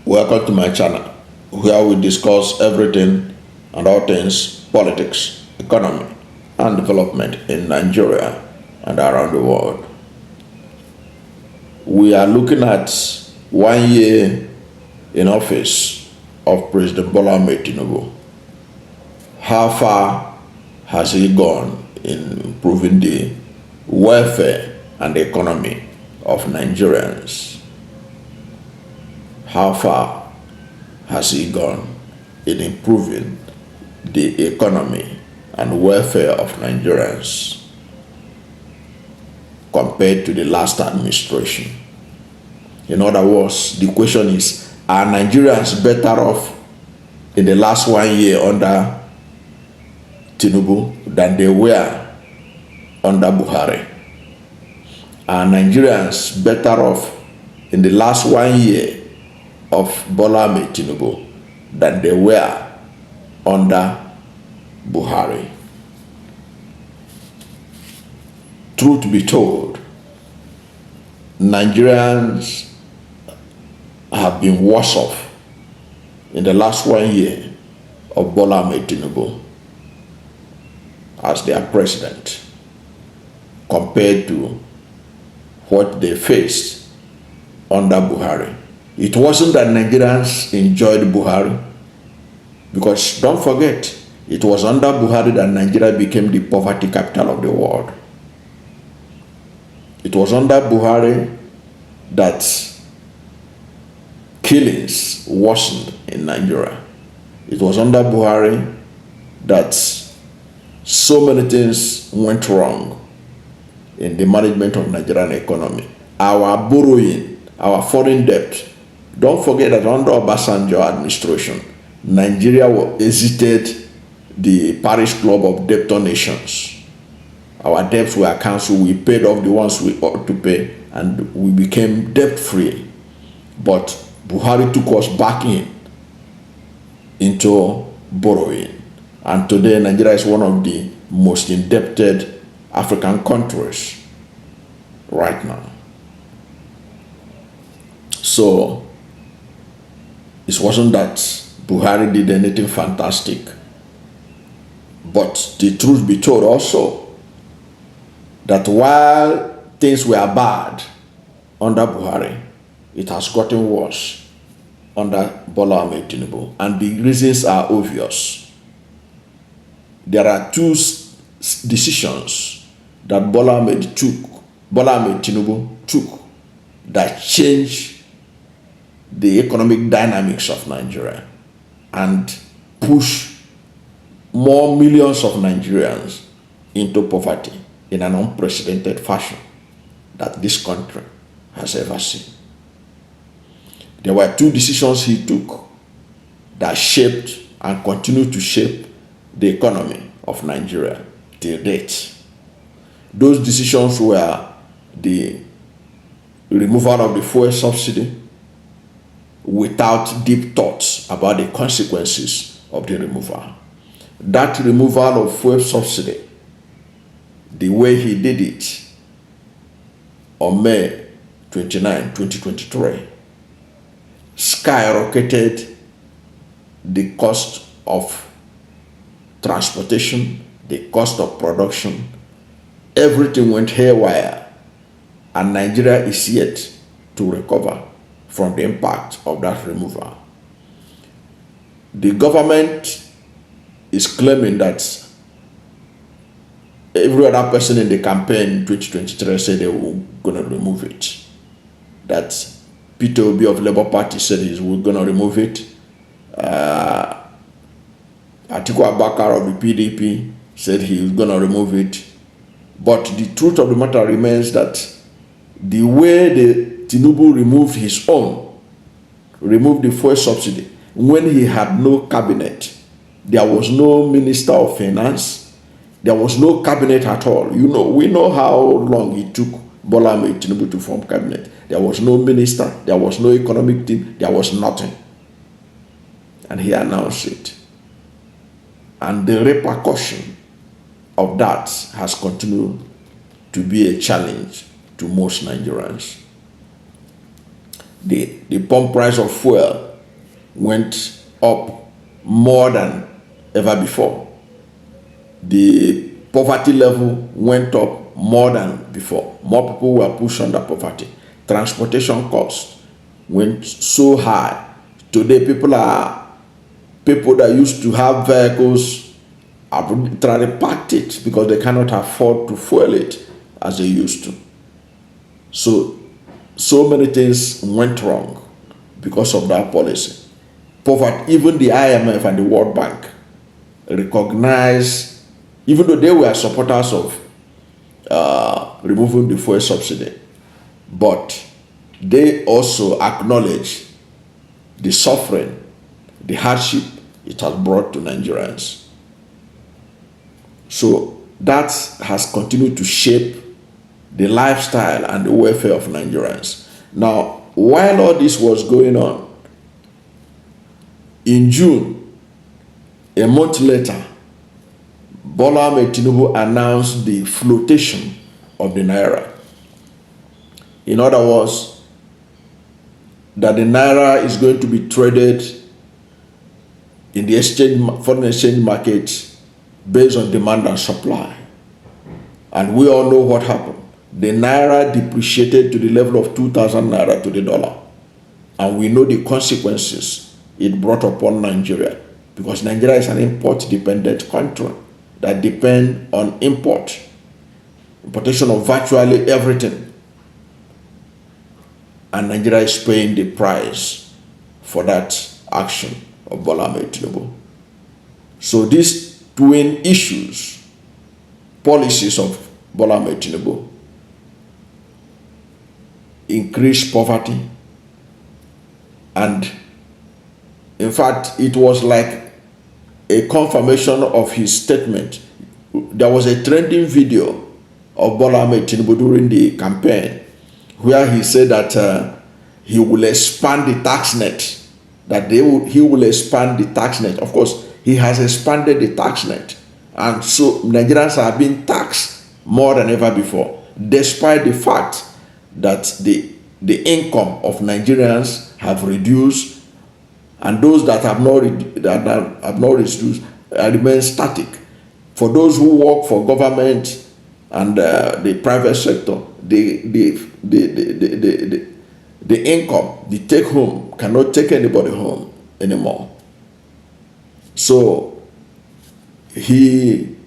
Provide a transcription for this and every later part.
Welcome to my channel, where we discuss everything and all things politics, economy, and development in Nigeria and around the world. We are looking at 1 year in office of President Bola Tinubu. How far has he gone in improving the welfare and the economy of Nigerians? How far has he gone in improving the economy and welfare of Nigerians compared to the last administration? In other words, the question is, are Nigerians better off in the last 1 year under Tinubu than they were under Buhari? Are Nigerians better off in the last 1 year of Bola Tinubu than they were under Buhari? Truth be told, Nigerians have been worse off in the last 1 year of Bola Tinubu as their president compared to what they faced under Buhari. It wasn't that Nigerians enjoyed Buhari, because don't forget, it was under Buhari that Nigeria became the poverty capital of the world. It was under Buhari that killings worsened in Nigeria. It was under Buhari that so many things went wrong in the management of Nigerian economy. Our borrowing, our foreign debt. Don't forget that under Obasanjo administration, Nigeria exited the Paris Club of Debtor Nations. Our debts were cancelled. We paid off the ones we ought to pay, and we became debt-free. But Buhari took us back into borrowing. And today, Nigeria is one of the most indebted African countries right now. So, it wasn't that Buhari did anything fantastic. But the truth be told also, that while things were bad under Buhari, it has gotten worse under Bola Tinubu. And the reasons are obvious. There are two decisions that Bola Tinubu took that changed the economic dynamics of Nigeria and push more millions of Nigerians into poverty in an unprecedented fashion that this country has ever seen. There were two decisions he took that shaped and continue to shape the economy of Nigeria till date. Those decisions were the removal of the fuel subsidy without deep thoughts about the consequences of the removal. That removal of fuel subsidy, the way he did it on May 29, 2023, skyrocketed the cost of transportation, the cost of production. Everything went haywire, and Nigeria is yet to recover from the impact of that removal. The government is claiming that every other person in the campaign in 2023 said they were going to remove it. That Peter Obi of Labour Party said he's going to remove it. Atiku Abubakar of the PDP said he's going to remove it. But the truth of the matter remains that the way the Tinubu removed the fuel subsidy, when he had no cabinet, there was no minister of finance, there was no cabinet at all. We know how long it took Bola Tinubu to form cabinet. There was no minister, there was no economic team, there was nothing. And he announced it. And the repercussion of that has continued to be a challenge to most Nigerians. The pump price of fuel went up more than ever before. The poverty level went up more than before. More people were pushed under poverty. Transportation costs went so high. Today, people that used to have vehicles have literally packed it because they cannot afford to fuel it as they used to. So many things went wrong because of that policy. Poverty, even the IMF and the World Bank recognized, even though they were supporters of removing the fuel subsidy, but they also acknowledge the suffering, the hardship it has brought to Nigerians. So that has continued to shape the lifestyle and the welfare of Nigerians. Now, while all this was going on, in June, a month later, Bola Ahmed Tinubu announced the floatation of the Naira. In other words, that the Naira is going to be traded in the foreign exchange market based on demand and supply. And we all know what happened. The Naira depreciated to the level of 2,000 Naira to the dollar. And we know the consequences it brought upon Nigeria, because Nigeria is an import-dependent country that depend on importation of virtually everything. And Nigeria is paying the price for that action of Bola Ahmed Tinubu. So these twin issues, policies of Bola Ahmed Tinubu, increased poverty, and in fact, it was like a confirmation of his statement. There was a trending video of Bola Ahmed Tinubu during the campaign where he said that he will expand the tax net, he will expand the tax net. Of course, he has expanded the tax net, and so Nigerians are being taxed more than ever before, despite the fact that the income of Nigerians have reduced, and those that have not reduced remain static. For those who work for government and the private sector, the income, the take home, cannot take anybody home anymore. So he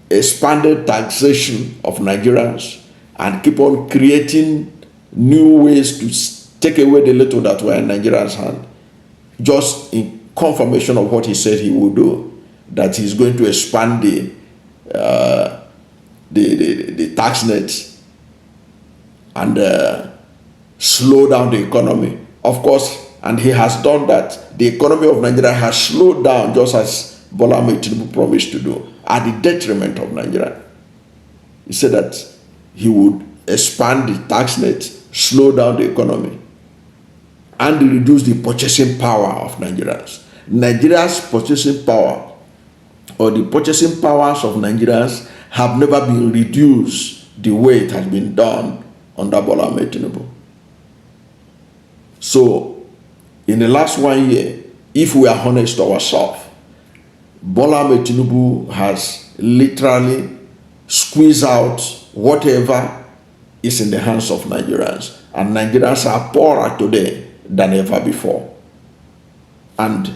expanded taxation of Nigerians and keep on creating new ways to take away the little that were in Nigerians' hand, just in confirmation of what he said he would do, that he's going to expand the tax net and slow down the economy. Of course, and he has done that. The economy of Nigeria has slowed down, just as Bola Ahmed Tinubu promised to do, at the detriment of Nigeria. He said that he would expand the tax net, slow down the economy, and reduce the purchasing power of Nigerians. Nigeria's purchasing power, or the purchasing powers of Nigerians, have never been reduced the way it has been done under Bola Ahmed Tinubu. So, in the last 1 year, if we are honest to ourselves, Bola Ahmed Tinubu has literally squeezed out whatever is in the hands of Nigerians. And Nigerians are poorer today than ever before. And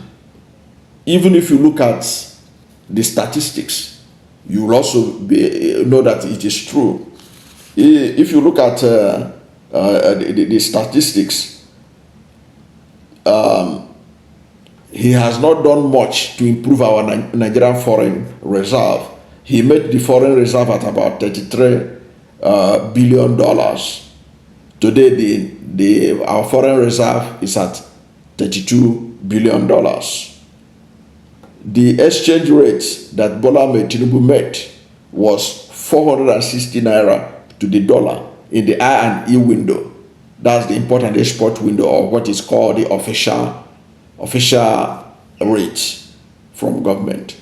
even if you look at the statistics, you will also know that it is true. If you look at the statistics, he has not done much to improve our Nigerian foreign reserve. He made the foreign reserve at about $33 billion. Today, our foreign reserve is at $32 billion. The exchange rate that Bola Ahmed Tinubu made was 460 Naira to the dollar in the I&E window. That's the import and export window, or what is called the official rate from government.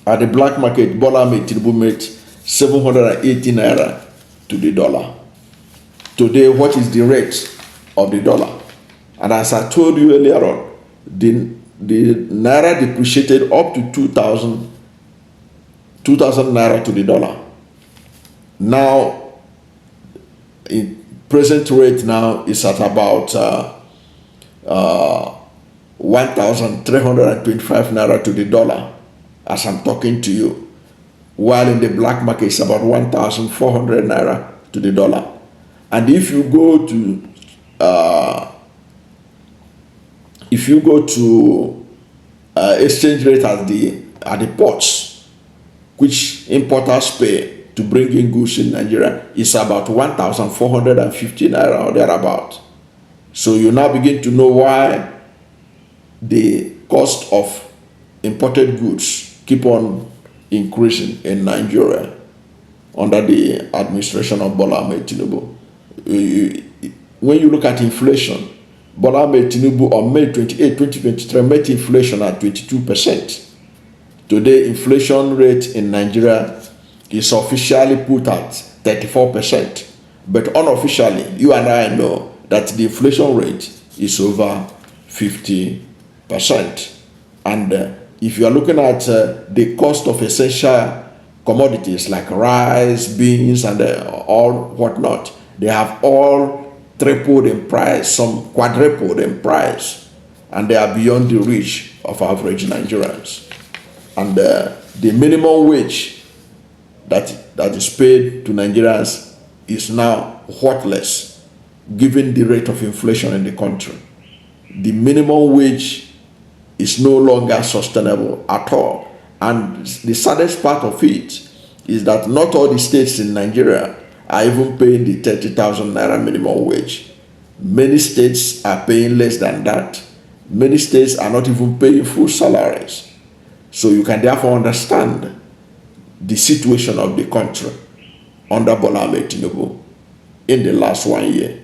At the black market, Bola Ahmed Tinubu made 780 Naira to the dollar. Today, what is the rate of the dollar? And as I told you earlier on, the naira depreciated up to 2,000 naira to the dollar. Now, in present rate now is at about 1,325 naira to the dollar as I'm talking to you, while in the black market it's about 1,400 naira to the dollar. And if you go to exchange rate at the ports, which importers pay to bring in goods in Nigeria, is about 1,450 naira or thereabout. So you now begin to know why the cost of imported goods keep on increasing in Nigeria under the administration of Bola Ahmed Tinubu. When you look at inflation, Bola Ahmed Tinubu on May 28, 2023 met inflation at 22%. Today, inflation rate in Nigeria is officially put at 34%. But unofficially, you and I know that the inflation rate is over 50%. And if you are looking at the cost of essential commodities like rice, beans, and all whatnot, they have all tripled in price, some quadrupled in price, and they are beyond the reach of average Nigerians. And the minimum wage that is paid to Nigerians is now worthless, given the rate of inflation in the country. The minimum wage is no longer sustainable at all. And the saddest part of it is that not all the states in Nigeria are even paying the 30,000 naira minimum wage. Many states are paying less than that. Many states are not even paying full salaries. So you can therefore understand the situation of the country under Bola Ahmed Tinubu in the last 1 year.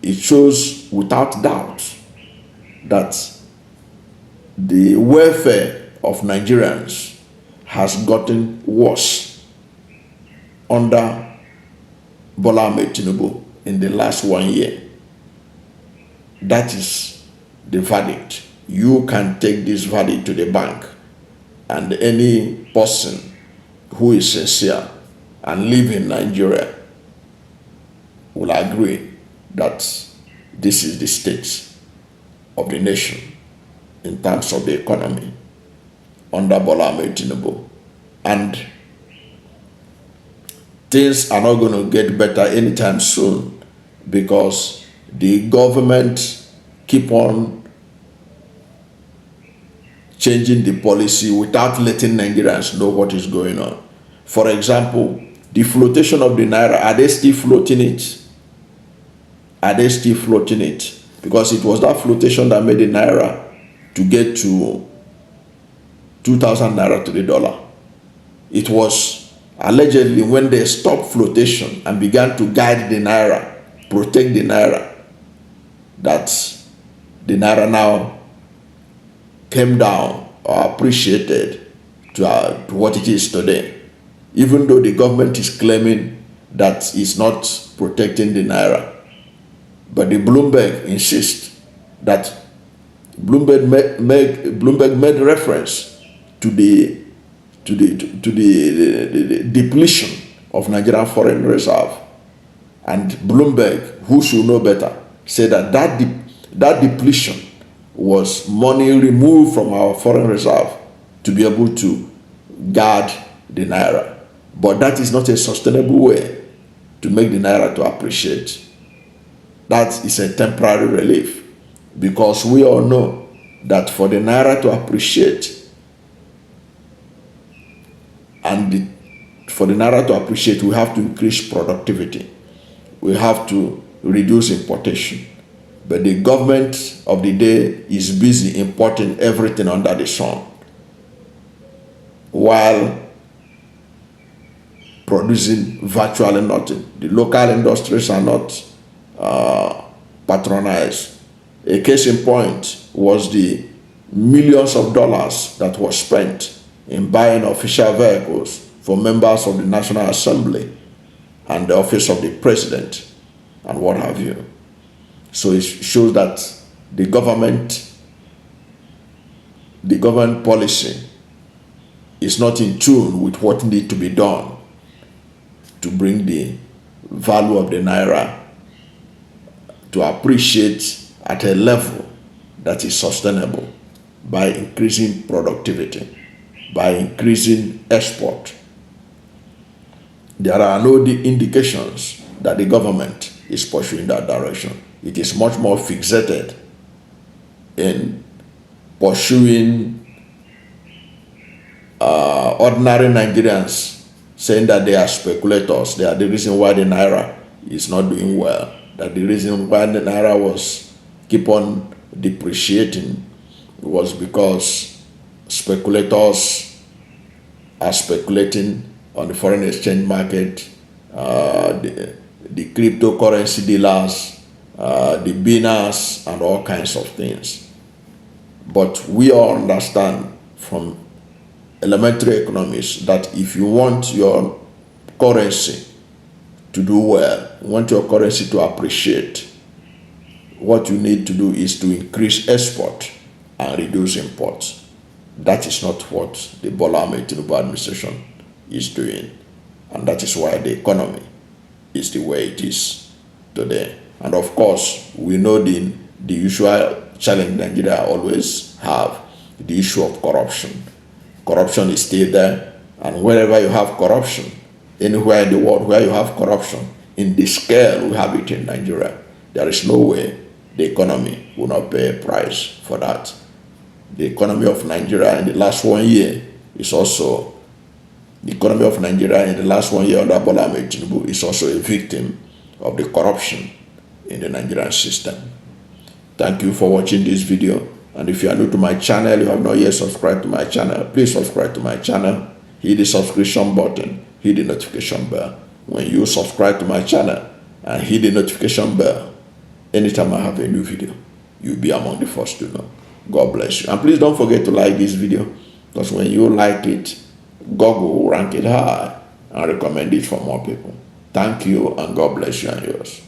It shows without doubt that the welfare of Nigerians has gotten worse under Bola Ahmed Tinubu in the last 1 year. That is the verdict. You can take this verdict to the bank, and any person who is sincere and live in Nigeria will agree that this is the state of the nation in terms of the economy under Bola Ahmed Tinubu. And things are not going to get better anytime soon, because the government keep on changing the policy without letting Nigerians know what is going on. For example, the floatation of the Naira, are they still floating it? Are they still floating it? Because it was that flotation that made the Naira to get to 2,000 Naira to the dollar. It was allegedly when they stopped flotation and began to guide the Naira, protect the Naira, that the Naira now came down or appreciated to what it is today, even though the government is claiming that it's not protecting the Naira. But the Bloomberg insists that Bloomberg made reference to the depletion of Nigerian foreign reserve, and Bloomberg, who should know better, said that depletion was money removed from our foreign reserve to be able to guard the Naira. But that is not a sustainable way to make the Naira to appreciate. That is a temporary relief, because we all know that for the Naira to appreciate, we have to increase productivity. We have to reduce importation. But the government of the day is busy importing everything under the sun, while producing virtually nothing. The local industries are not patronized. A case in point was the millions of dollars that was spent in buying official vehicles for members of the National Assembly and the office of the president and what have you. So it shows that the government the government policy is not in tune with what needs to be done to bring the value of the naira to appreciate at a level that is sustainable by increasing productivity, by increasing export. There are no indications that the government is pursuing that direction. It is much more fixated in pursuing ordinary Nigerians, saying that they are speculators. They are the reason why the naira is not doing well. That the reason why the naira was keep on depreciating was because speculators are speculating on the foreign exchange market, the cryptocurrency dealers, the binners, and all kinds of things. But we all understand from elementary economics that if you want your currency to do well, you want your currency to appreciate, what you need to do is to increase export and reduce imports. That is not what the Bola Ahmed Tinubu administration is doing. And that is why the economy is the way it is today. And of course, we know the usual challenge Nigeria always have, the issue of corruption. Corruption is still there. And wherever you have corruption, anywhere in the world where you have corruption, in the scale we have it in Nigeria, there is no way the economy will not pay a price for that. The economy of Nigeria in the last 1 year is also, the economy of Nigeria in the last 1 year under Bola Ahmed Tinubu is also a victim of the corruption in the Nigerian system. Thank you for watching this video. And if you are new to my channel, you have not yet subscribed to my channel, please subscribe to my channel, hit the subscription button, hit the notification bell. When you subscribe to my channel and hit the notification bell, anytime I have a new video, you'll be among the first to know. God bless you. And please don't forget to like this video, because when you like it, Google will rank it high and recommend it for more people. Thank you, and God bless you and yours.